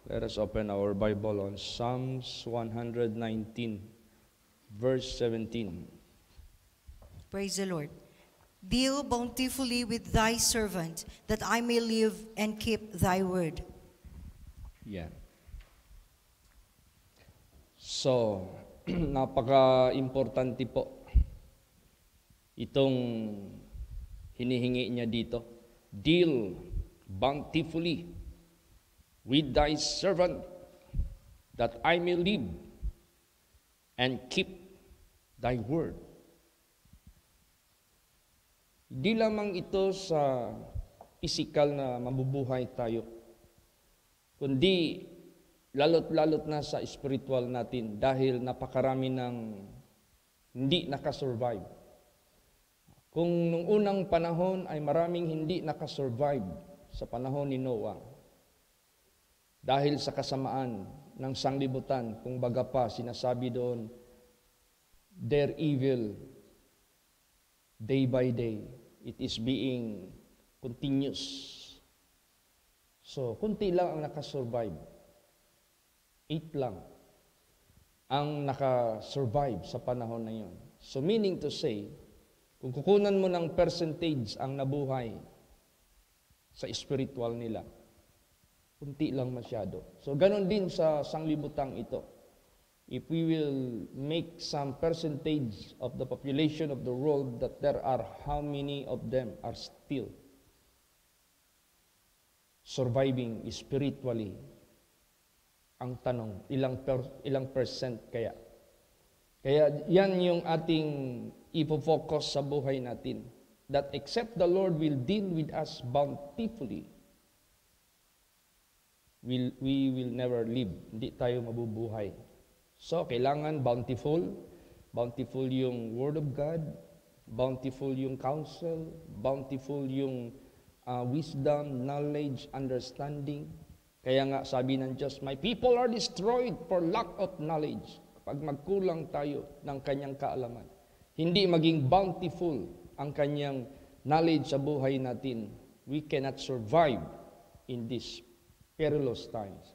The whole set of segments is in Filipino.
Let us open our Bible on Psalms 119, verse 17. Praise the Lord. Deal bountifully with thy servant, that I may live and keep thy word. Yan. So, napaka-importante po itong hinihingi niya dito. Deal bountifully with thy servant, that I may live and keep thy word. Di lamang ito sa physical na mabubuhay tayo, kundi lalot-lalot na sa spiritual natin dahil napakarami ng hindi nakasurvive. Kung nung unang panahon ay maraming hindi nakasurvive sa panahon ni Noah, dahil sa kasamaan ng sanglibutan, kung baga pa sinasabi doon, their evil, day by day, it is being continuous. So, kunti lang ang nakasurvive. 8 lang ang nakasurvive sa panahon na yun. So, meaning to say, kung kukunan mo ng percentage ang nabuhay sa spiritual nila, kunti lang masyado. So, ganun din sa sanglibutang ito. If we will make some percentage of the population of the world, that there are how many of them are still surviving spiritually? Ang tanong, ilang percent kaya? Kaya yan yung ating ipofocus sa buhay natin. That except the Lord will deal with us bountifully, we will never live. Hindi tayo mabubuhay. So, kailangan bountiful. Bountiful yung Word of God. Bountiful yung counsel. Bountiful yung wisdom, knowledge, understanding. Kaya nga sabi ng Diyos, my people are destroyed for lack of knowledge. Kapag magkulang tayo ng kanyang kaalaman, hindi maging bountiful ang kanyang knowledge sa buhay natin, we cannot survive in this perilous times.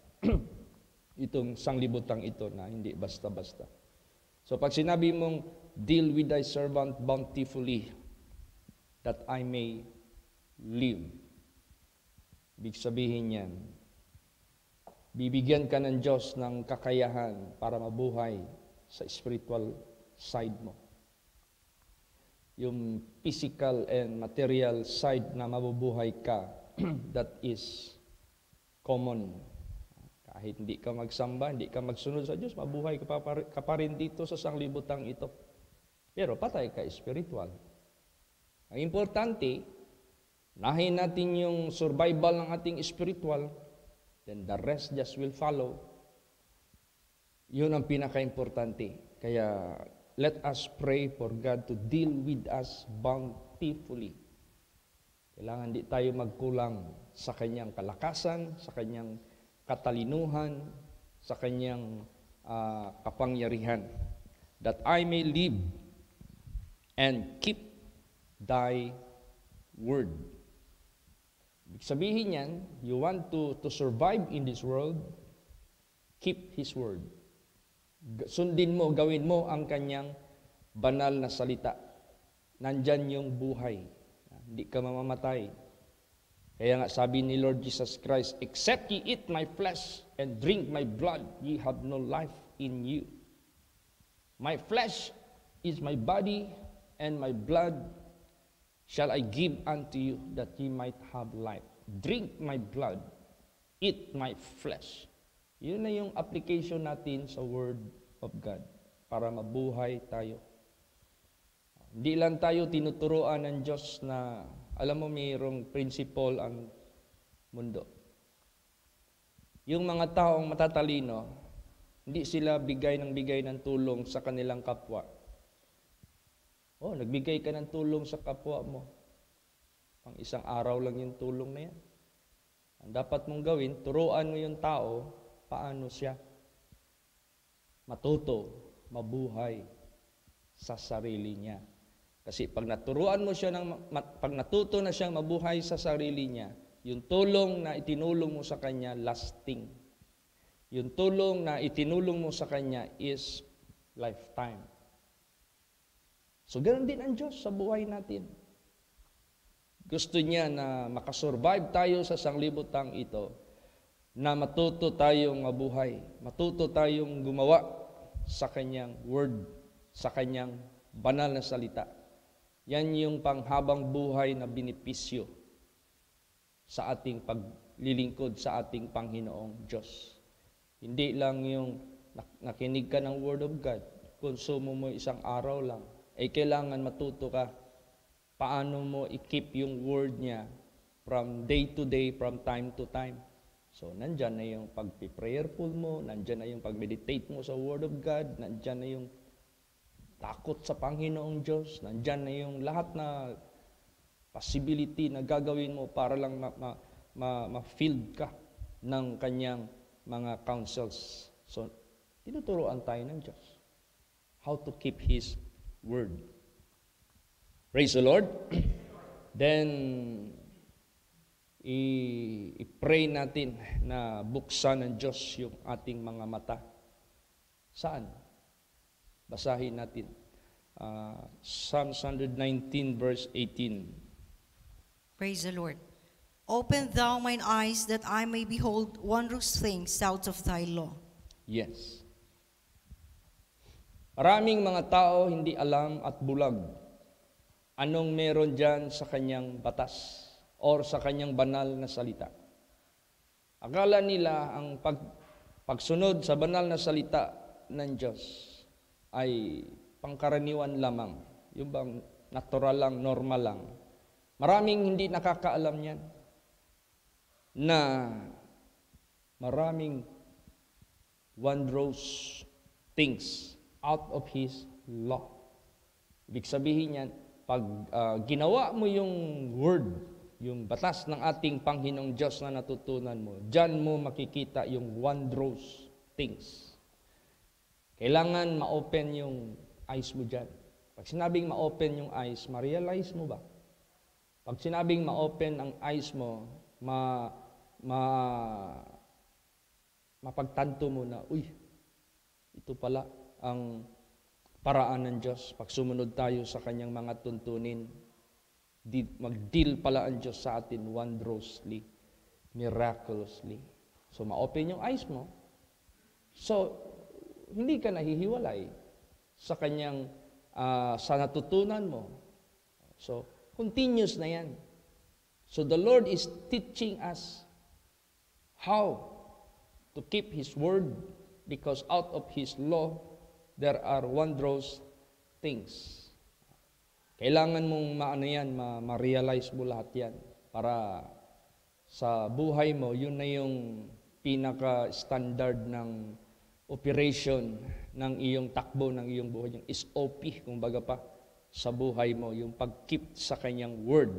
Itong sanglibutang ito na hindi basta-basta. So pag sinabi mong, deal with thy servant bountifully, that I may live. Ibig sabihin yan, bibigyan ka ng Diyos ng kakayahan para mabuhay sa spiritual side mo. Yung physical and material side na mabubuhay ka, that is common. Kahit hindi ka magsamba, hindi ka magsunod sa Diyos, mabuhay ka pa rin dito sa sanglibutang ito. Pero patay ka spiritual. Ang importante, nahin natin yung survival ng ating spiritual, then the rest just will follow. Yun ang pinaka-importante. Kaya let us pray for God to deal with us bountifully. Kailangan di tayo magkulang sa kanyang kalakasan, sa kanyang katalinuhan, sa kanyang kapangyarihan. That I may live and keep thy word. Ibig sabihin yan, you want to survive in this world, keep His word. Sundin mo, gawin mo ang kanyang banal na salita. Nandyan yung buhay. Hindi ka mamamatay. Kaya nga sabi ni Lord Jesus Christ, except ye eat my flesh and drink my blood, ye have no life in you. My flesh is my body, and my blood shall I give unto you, that ye might have life. Drink my blood, eat my flesh. Yun na yung application natin sa Word of God para mabuhay tayo. Hindi lang tayo tinuturoan ng Diyos na, alam mo, mayroong principle ang mundo. Yung mga taong matatalino, hindi sila bigay ng tulong sa kanilang kapwa. Oh, nagbigay ka ng tulong sa kapwa mo. Pang isang araw lang yung tulong na yan. Ang dapat mong gawin, turuan mo yung tao paano siya matuto, mabuhay sa sarili niya. Kasi pag naturuan mo siya pag natuto na siyang mabuhay sa sarili niya, yung tulong na itinulong mo sa kanya, lasting. Yung tulong na itinulong mo sa Kanya is lifetime. So, ganoon din ang Diyos sa buhay natin. Gusto niya na makasurvive tayo sa sanglibutang ito, na matuto tayong mabuhay, matuto tayong gumawa sa Kanyang word, sa Kanyang banal na salita. Yan yung panghabang buhay na benepisyo sa ating paglilingkod sa ating Panginoong Diyos. Hindi lang yung nakinig ka ng Word of God, konsumo mo isang araw lang, ay kailangan matuto ka paano mo i-keep yung Word niya from day to day, from time to time. So, nandyan na yung pag-prayerful mo, nandyan na yung pag-meditate mo sa Word of God, nandyan na yung takot sa Panginoong Diyos, nandyan na yung lahat na possibility na gagawin mo para lang ma-filled ka ng Kanyang mga counsels. So, tinuturoan tayo ng Diyos how to keep His Word. Praise the Lord. Then, i-pray natin na buksan ng Diyos yung ating mga mata. Saan? Basahin natin. Psalms 119 verse 18. Praise the Lord. Open thou mine eyes that I may behold wondrous things out of thy law. Yes. Maraming mga tao hindi alam at bulag anong meron dyan sa kanyang batas or sa kanyang banal na salita. Akala nila ang pagsunod sa banal na salita ng Diyos ay pangkaraniwan lamang. Yung bang natural lang, normal lang. Maraming hindi nakakaalam yan na maraming wondrous things out of His law. Ibig sabihin yan, pag ginawa mo yung word, yung batas ng ating Panginoong Diyos na natutunan mo, dyan mo makikita yung wondrous things. Kailangan ma-open yung eyes mo dyan. Pag sinabing ma-open yung eyes, ma-realize mo ba? Pag sinabing ma-open ang eyes mo, mapagtanto mo na, uy, ito pala ang paraan ng Diyos. Pag sumunod tayo sa Kanyang mga tuntunin, mag-deal pala ang Diyos sa atin wondrously, miraculously. So, ma-open yung eyes mo. So, hindi ka nahihiwalay sa Kanyang, sa natutunan mo. So, continuous na yan. So, the Lord is teaching us how to keep His word because out of His law, there are wondrous things. Kailangan mong ma-realize mo lahat yan para sa buhay mo, yun na yung pinaka-standard ng operation ng iyong takbo, ng iyong buhay, yung SOP, kung baga pa, sa buhay mo, yung pag-keep sa Kanyang word.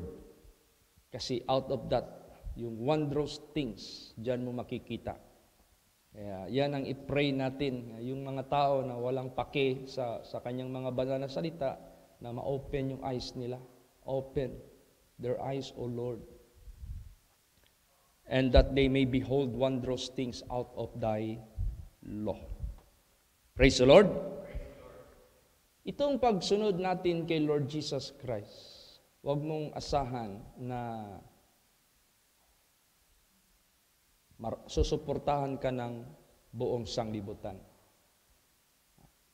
Kasi out of that, yung wondrous things, dyan mo makikita. Kaya yan ang i-pray natin, yung mga tao na walang pake sa Kanyang mga banal na salita, na ma-open yung eyes nila. Open their eyes, O Lord. And that they may behold wondrous things out of thy law. Praise the Lord. Itong pagsunod natin kay Lord Jesus Christ, huwag mong asahan na susuportahan ka ng buong sanglibutan.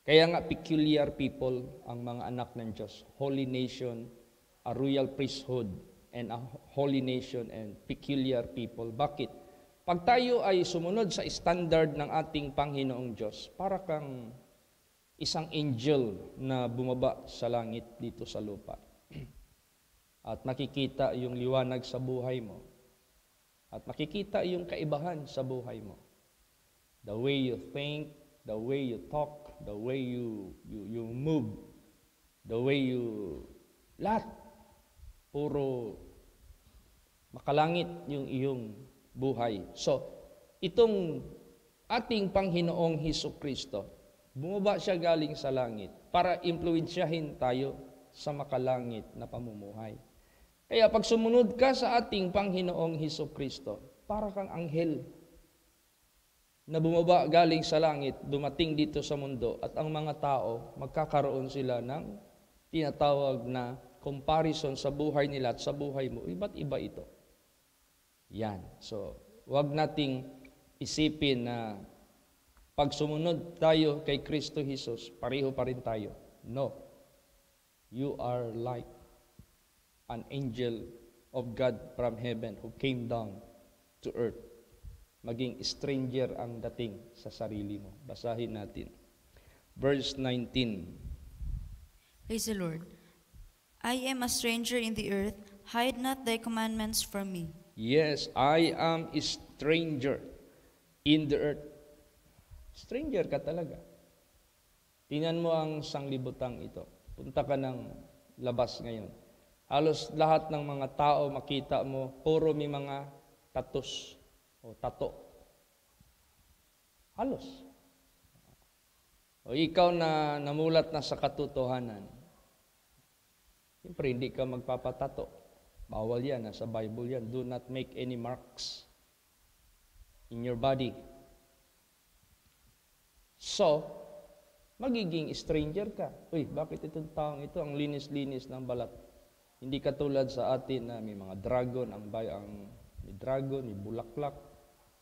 Kaya nga peculiar people ang mga anak ng Diyos, holy nation, a royal priesthood, and a holy nation and peculiar people. Bakit? Pag tayo ay sumunod sa standard ng ating Panginoong Diyos, para kang isang angel na bumaba sa langit dito sa lupa. At makikita yung liwanag sa buhay mo. At makikita yung kaibahan sa buhay mo. The way you think, the way you talk, the way you move, the way you lahat, puro makalangit yung iyong buhay. So, itong ating Panginoong Hesukristo, bumaba siya galing sa langit para impluwensyahin tayo sa makalangit na pamumuhay. Kaya pag sumunod ka sa ating Panginoong Hesukristo, para kang anghel na bumaba galing sa langit, dumating dito sa mundo, at ang mga tao, magkakaroon sila ng tinatawag na comparison sa buhay nila at sa buhay mo. Iba't iba ito. Yan. So, wag nating isipin na pag sumunod tayo kay Kristo Jesus, pareho pa rin tayo. No. You are like an angel of God from heaven who came down to earth. Maging stranger ang dating sa sarili mo. Basahin natin. Verse 19. Praise the Lord. I am a stranger in the earth. Hide not thy commandments from me. Yes, I am a stranger in the earth. Stranger ka talaga. Tingnan mo ang sanglibutang ito. Punta ka ng labas ngayon. Halos lahat ng mga tao makita mo, puro may mga tattoos o tato. Halos. O ikaw na namulat na sa katotohanan, siyempre hindi ka magpapatato. Bawal yan, nasa Bible yan. Do not make any marks in your body. So, magiging stranger ka. Uy, bakit itong taong ito ang linis-linis ng balat? Hindi katulad sa atin na may mga dragon, may dragon, may bulaklak,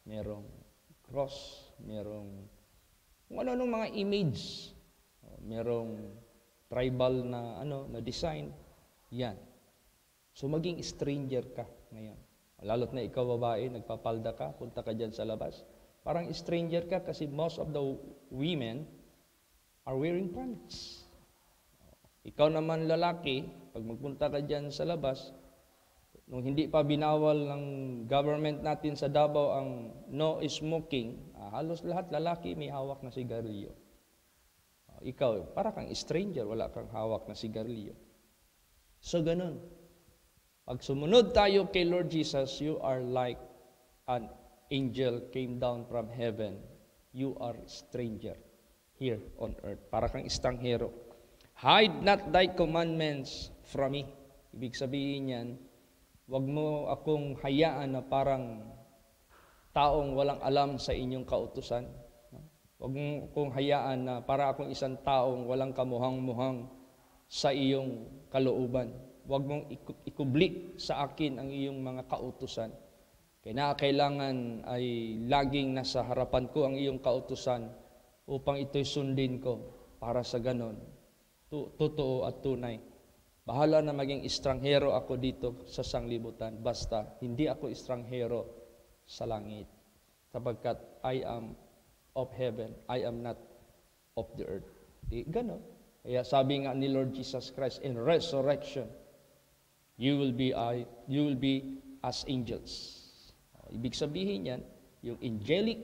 merong cross, merong kung ano-anong mga image, merong tribal na na design. Yan. So maging stranger ka ngayon. Lalo't na ikaw babae, nagpapalda ka, punta ka dyan sa labas. Parang stranger ka kasi most of the women are wearing pants. Ikaw naman lalaki, pag magpunta ka dyan sa labas, nung hindi pa binawal ng government natin sa Davao ang no smoking, halos lahat lalaki may hawak na sigarilyo. Ikaw, para kang stranger, wala kang hawak na sigarilyo. So ganun. Pag sumunod tayo kay Lord Jesus, you are like an angel came down from heaven. You are stranger here on earth. Para kang estanghero. Hide not thy commandments from me. Ibig sabihin yan, wag mo akong hayaan na parang taong walang alam sa inyong kautusan. Wag mo akong hayaan na para akong isang taong walang kamuhang-muhang sa iyong kalooban. Wag mong ikubli sa akin ang iyong mga kautusan. Kailangan ay laging nasa harapan ko ang iyong kautusan upang ito'y sundin ko para sa ganon. Totoo at tunay. Bahala na maging estranghero ako dito sa sanglibutan. Basta hindi ako estranghero sa langit. Sapagkat I am of heaven. I am not of the earth. Ganon. Kaya sabi nga ni Lord Jesus Christ, in resurrection, you will be as angels. Ibig sabihin yan, yung angelic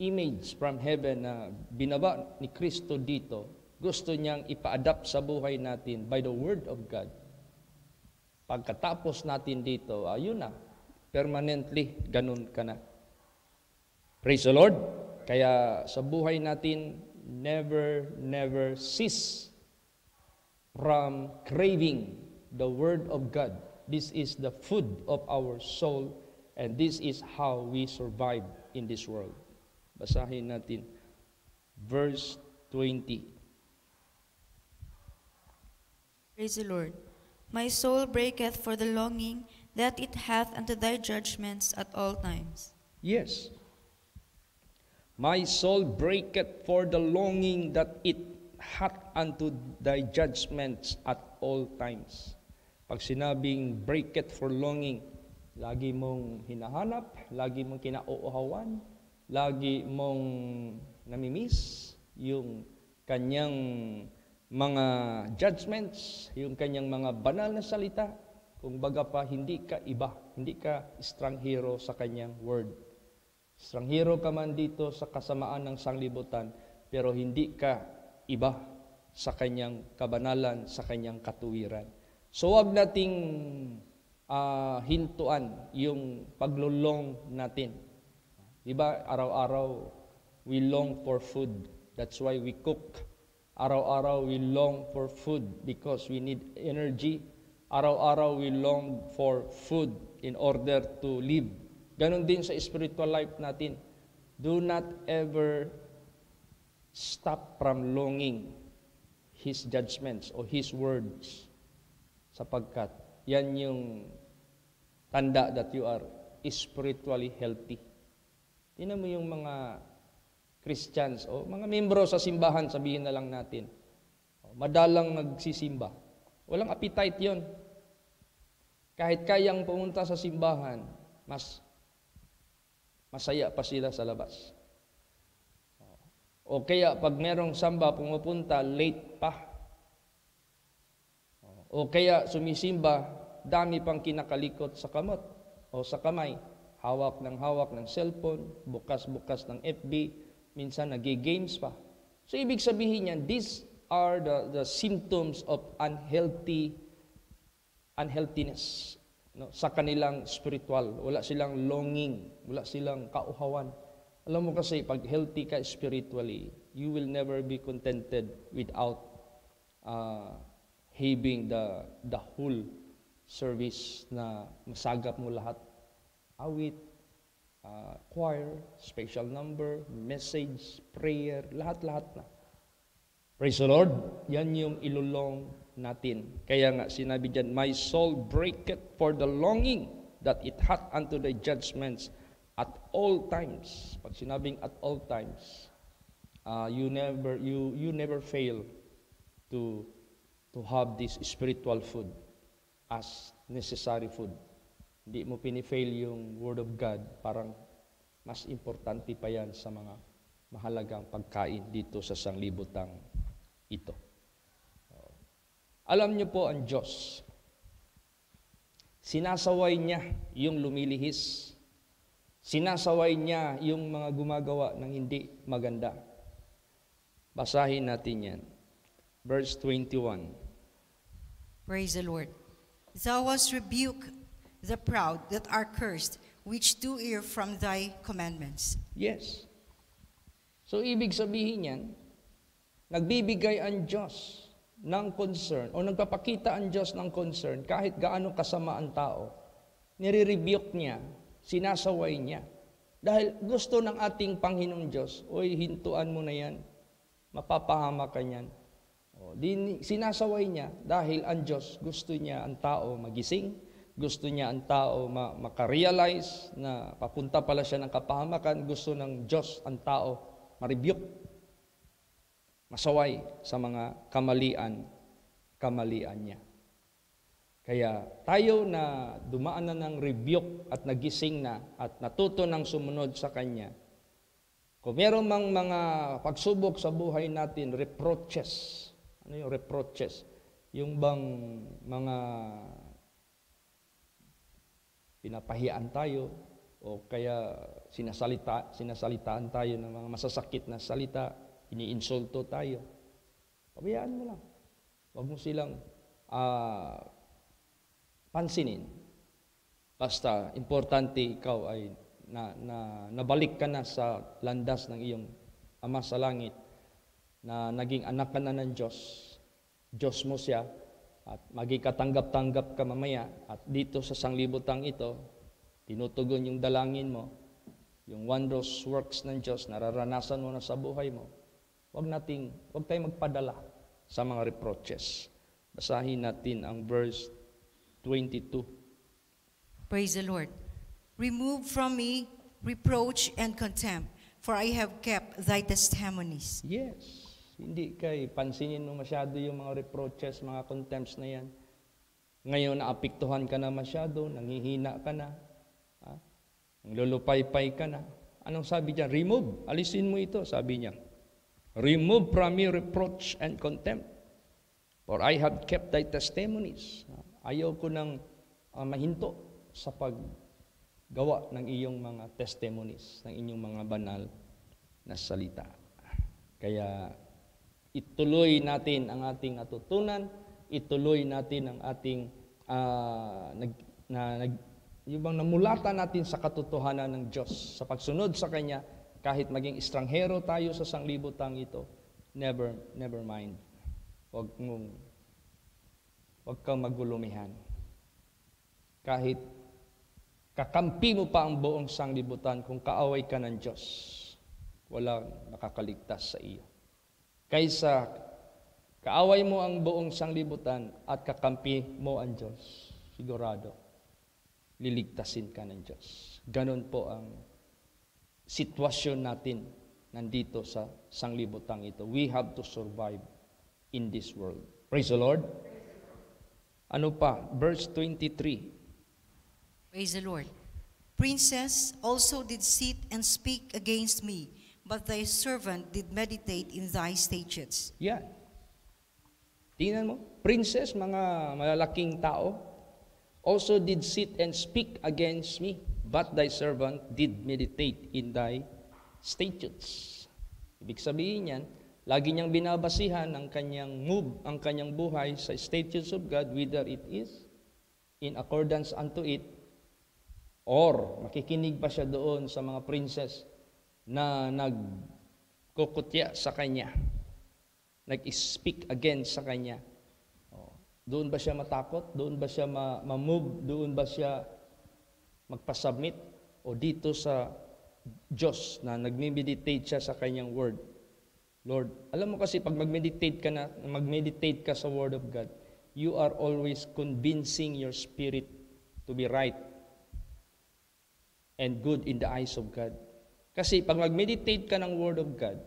image from heaven na binaba ni Kristo dito, gusto niyang ipa-adapt sa buhay natin by the Word of God. Pagkatapos natin dito, ayun na, permanently, ganun ka na. Praise the Lord. Kaya sa buhay natin, never cease from craving the Word of God. This is the food of our soul, and this is how we survive in this world. Basahin natin verse 20. Praise the Lord. My soul breaketh for the longing that it hath unto thy judgments at all times. Yes. My soul breaketh for the longing that it hath unto thy judgments at all times. Pag sinabing breaketh for longing, lagi mong hinahanap, lagi mong kinauuhawan, lagi mong namimiss yung kanyang mga judgments, yung kanyang mga banal na salita. Kung baga pa, hindi ka iba, hindi ka estranghero sa kanyang word. Estranghero ka man dito sa kasamaan ng sanglibutan, pero hindi ka iba sa kanyang kabanalan, sa kanyang katuwiran. So wag nating hintuan yung paglulong natin. Diba, araw-araw we long for food. That's why we cook. Araw-araw we long for food because we need energy. Araw-araw we long for food in order to live. Ganon din sa spiritual life natin. Do not ever stop from longing His judgments o His words, sapagkat yan yung tanda that you are spiritually healthy. Tingnan mo yung mga Christians o mga membro sa simbahan, sabihin na lang natin, madalang nagsisimba. Walang appetite yon. Kahit kayang pumunta sa simbahan, mas masaya pa sila sa labas. O kaya pag merong samba pumupunta, late pa. O kaya sumisimba, dami pang kinakalikot sa kamot o sa kamay. Hawak ng cellphone, bukas-bukas ng FB, minsan nag-games pa. So ibig sabihin niyan, these are the symptoms of unhealthiness, no, sa kanilang spiritual. Wala silang longing, wala silang kauhawan. Alam mo kasi, pag healthy ka spiritually, you will never be contented without having the whole service na masagap mo lahat. Awit, choir, special number, message, prayer, lahat-lahat na. Praise the Lord. Yan yung ilulong natin. Kaya nga sinabi dyan, my soul breaketh for the longing that it hath unto the judgments at all times. Pag sinabing at all times, you never fail to have this spiritual food as necessary food. Hindi mo pinifail yung Word of God, parang mas importante pa yan sa mga mahalagang pagkain dito sa sanglibutang ito. Alam niyo po ang Diyos, sinasaway niya yung lumilihis, sinasaway niya yung mga gumagawa ng hindi maganda. Basahin natin yan. Verse 21. Praise the Lord. Thou hast rebuked the proud that are cursed, which do err from thy commandments. Yes. So, ibig sabihin yan, nagbibigay ang Diyos ng concern, o nagpapakita ang Diyos ng concern, kahit gaano kasama ang tao, nire-rebuke niya, sinasaway niya. Dahil gusto ng ating Panginoong Diyos, oy, hintuan mo na yan, mapapahama ka niyan. Sinasaway niya dahil ang Diyos, gusto niya ang tao magising, gusto niya ang tao makarealize na papunta pala siya ng kapahamakan. Gusto ng Diyos ang tao ma-rebuke, masaway sa mga kamalian niya. Kaya tayo na dumaan na ng rebuke at nagising na at natuto ng sumunod sa Kanya, kung meron mang mga pagsubok sa buhay natin, reproaches. Ano yung reproaches? Yung bang mga pinapahian tayo o kaya sinasalitaan tayo ng mga masasakit na salita, iniinsulto tayo. Pabayaan mo lang. Huwag mo silang pansinin. Basta importante ikaw ay nabalik ka na sa landas ng iyong Ama sa langit, na naging anak ka na ng Diyos. Diyos mo siya. At magikatanggap-tanggap ka mamaya, at dito sa sanglibutang ito, tinutugon yung dalangin mo, yung wondrous works ng Diyos, nararanasan mo na sa buhay mo. Huwag tayong magpadala sa mga reproaches. Basahin natin ang verse 22. Praise the Lord. Remove from me reproach and contempt, for I have kept thy testimonies. Yes. Hindi pansinin mo masyado yung mga reproaches, mga contempts na yan. Ngayon, naapektuhan ka na masyado, nangihina ka na, nglulupay-pay ka na. Anong sabi diyan? Remove. Alisin mo ito, sabi niya. Remove from me reproach and contempt, for I have kept thy testimonies. Ayaw ko nang mahinto sa paggawa ng iyong mga testimonies, ng inyong mga banal na salita. Kaya ituloy natin ang ating natutunan, ituloy natin ang ating yung bang namulatan natin sa katotohanan ng Diyos, sa pagsunod sa Kanya, kahit maging estranghero tayo sa sanglibutang ito, never mind. Huwag kang magulumihan. Kahit kakampi mo pa ang buong sanglibutan, kung kaaway ka ng Diyos, walang makakaligtas sa iyo. Kaysa kaaway mo ang buong sanglibutan at kakampi mo ang Diyos, sigurado, liligtasin ka ng Diyos. Ganon po ang sitwasyon natin nandito sa sanglibutang ito. We have to survive in this world. Praise the Lord. Ano pa? Verse 23. Praise the Lord. Princes also did sit and speak against me, but thy servant did meditate in thy statutes. Yan. Tingnan mo. Princes, mga malalaking tao, also did sit and speak against me, but thy servant did meditate in thy statutes. Ibig sabihin yan, lagi niyang binabasihan ang kanyang move, ang kanyang buhay sa statutes of God, whether it is in accordance unto it, or makikinig pa siya doon sa mga princess na nagkukutya sa kanya, nag-speak against sa kanya. Doon ba siya matakot? Doon ba siya ma-move? Doon ba siya magpasubmit? O dito sa Diyos na nagme-meditate siya sa kanyang word? Lord, alam mo kasi pag mag-meditate ka sa word of God, you are always convincing your spirit to be right and good in the eyes of God. Kasi pag mag-meditate ka ng word of God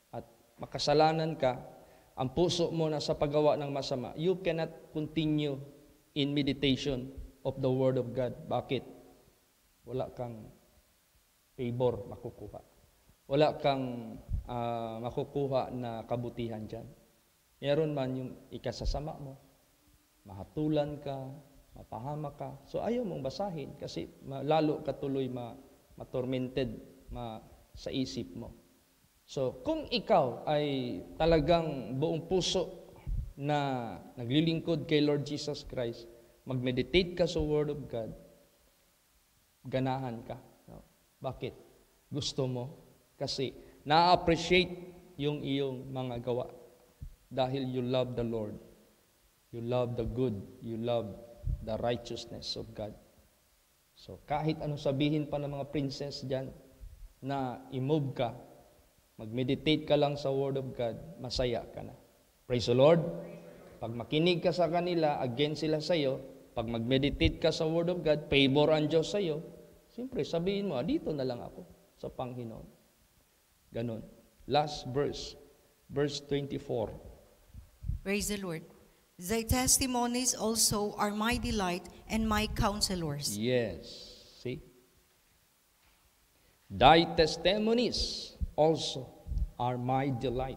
at makasalanan ka, ang puso mo na sa paggawa ng masama, you cannot continue in meditation of the word of God. Bakit? Wala kang favor makukuha. Wala kang makukuha na kabutihan dyan. Meron man yung ikasasama mo, mahatulan ka, mapahama ka. So ayaw mong basahin kasi lalo ka tuloy ma-tormented sa isip mo. So kung ikaw ay talagang buong puso na naglilingkod kay Lord Jesus Christ, mag-meditate ka sa Word of God, ganahan ka. No? Bakit? Gusto mo? Kasi na-appreciate yung iyong mga gawa. Dahil you love the Lord. You love the good. You love the righteousness of God. So kahit anong sabihin pa ng mga princess dyan, na i-move ka, mag-meditate ka lang sa Word of God, masaya ka na. Praise the Lord. Pag makinig ka sa kanila, against sila sa iyo, pag mag-meditate ka sa Word of God, favor ang Diyos sa iyo, siyempre sabihin mo, dito na lang ako sa Panginoon. Ganon. Last verse, verse 24. Praise the Lord. Thy testimonies also are my delight and my counselors. Yes. See? Thy testimonies also are my delight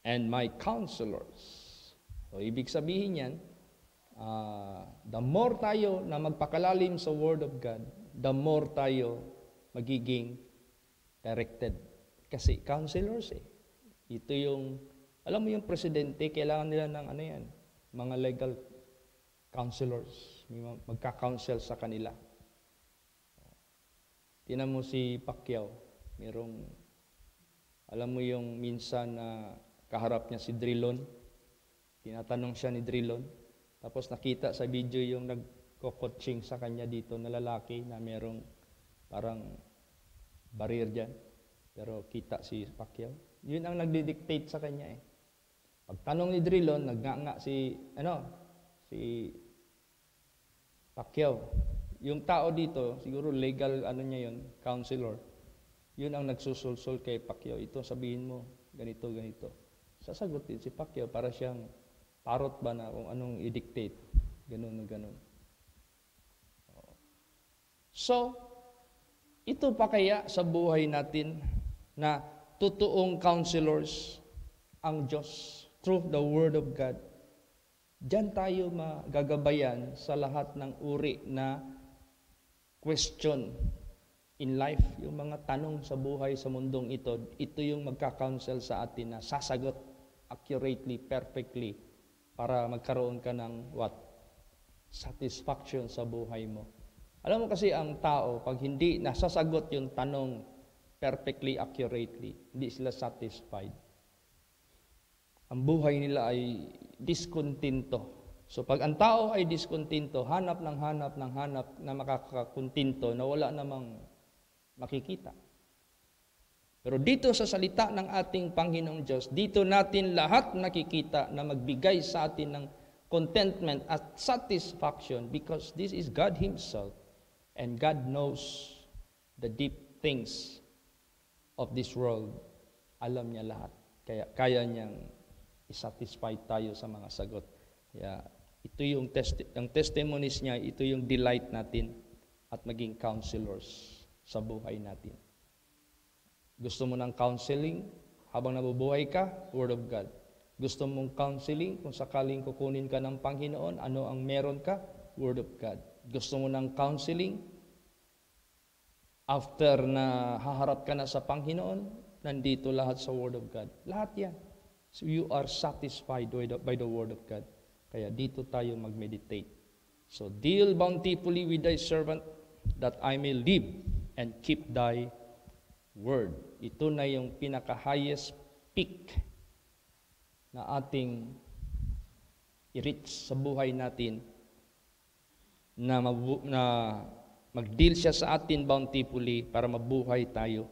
and my counselors. So, ibig sabihin yan, the more tayo na magpakalalim sa Word of God, the more tayo magiging directed. Kasi counselors ito yung, alam mo yung presidente, kailangan nila ng mga legal counselors, magka-counsel sa kanila. Tinan mo si Pacquiao, alam mo yung minsan na kaharap niya si Drilon, tinatanong siya ni Drilon, tapos nakita sa video yung nagko-coaching sa kanya dito na lalaki na merong parang barrier dyan, pero kita si Pacquiao. Yun ang nagdidictate sa kanya Pagtanong ni Drilon, nagnganga si Pacquiao. Yung tao dito, siguro legal niya yun, counselor, yun ang nagsusulsul kay Pacquiao. Ito, sabihin mo, ganito, ganito. Sasagot din si Pacquiao para siyang parot ba na kung anong i-dictate. Ganun na ganun. So, ito pa kaya sa buhay natin na totoong counselors ang Diyos through the Word of God. Diyan tayo magagabayan sa lahat ng uri na question in life, yung mga tanong sa buhay sa mundong ito, ito yung magka-counsel sa atin na sasagot accurately, perfectly, para magkaroon ka ng satisfaction sa buhay mo. Alam mo kasi ang tao, pag hindi nasasagot yung tanong perfectly, accurately, hindi sila satisfied. Ang buhay nila ay discontento. So pag ang tao ay discontento, hanap na makakakontinto na wala namang makikita. Pero dito sa salita ng ating Panginoong Diyos, dito natin lahat nakikita na magbigay sa atin ng contentment at satisfaction because this is God Himself and God knows the deep things of this world. Alam niya lahat. Kaya niyang isatisfy tayo sa mga sagot. Kaya ito yung testimonies niya, ito yung delight natin at maging counselors sa buhay natin. Gusto mo ng counseling habang nabubuhay ka? Word of God. Gusto mong counseling kung sakaling kukunin ka ng Panginoon, ano ang meron ka? Word of God. Gusto mo ng counseling after na haharap ka na sa Panginoon, nandito lahat sa Word of God. Lahat yan. So you are satisfied by the Word of God. Kaya dito tayo mag-meditate. So deal bountifully with thy servant that I may live and keep thy word. Ito na yung pinaka-highest peak na ating i-reach sa buhay natin na mag-deal siya sa atin bountifully para mabuhay tayo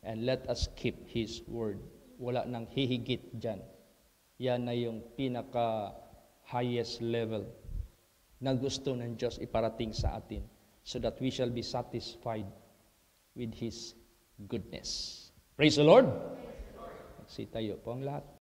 and let us keep His word. Wala nang hihigit dyan. Yan na yung pinaka-highest level na gusto ng Diyos iparating sa atin so that we shall be satisfied with His goodness. Praise the Lord! Magsitayo po ang lahat.